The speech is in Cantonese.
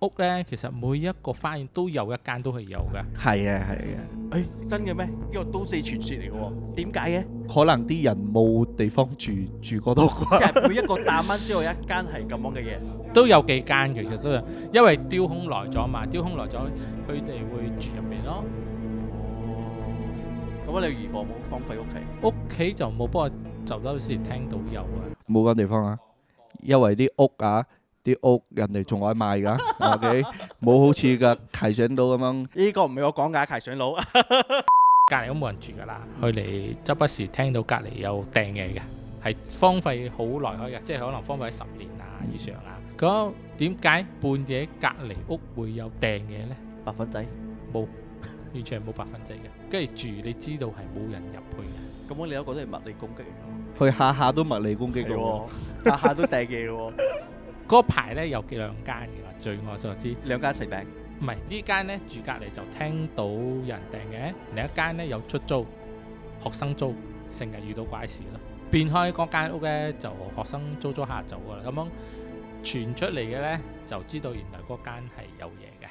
屋咧，其實每一個花園都有一間都係有嘅。係啊係啊，誒真嘅咩？呢個都市傳說嚟嘅喎，點解嘅？可能啲人冇地方住嗰度啩。即係每一個大蚊之後一間係咁樣嘅嘢。都有幾間嘅，其實都有，因為雕空來咗嘛，雕空來咗，佢哋會住入邊咯。咁你如果冇荒廢屋企？屋企就冇，不過就有時聽到有啊。冇講地方啊，因為啲屋啊，啲屋人哋仲愛賣㗎，OK，冇好似個溪上島咁樣。呢個唔係我講㗎，係上佬。隔離都冇人住㗎啦，佢哋周不時聽到隔離有掟嘢嘅，係荒廢好耐開嘅，即係可能荒廢10年啊以上啊。咁點解半夜隔離屋會有掟嘢呢？白粉仔。冇，完全係冇百分制嘅。跟住住你知道係冇人入去嘅。咁我哋有個都係物理攻擊嚟佢下下都物理攻擊嘅嘅喎。喎，下下都掟嘢嘅喎。嗰排呢有兩間嘅啦，據我所知。兩間一齊掟。唔係呢間呢住隔離就聽到人掟嘅，另一間呢有出租，學生租，成日遇到怪事咯。變開嗰間屋呢，就學生租咗下走噶啦，咁樣傳出嚟嘅呢，就知道原來嗰間係有嘢嘅。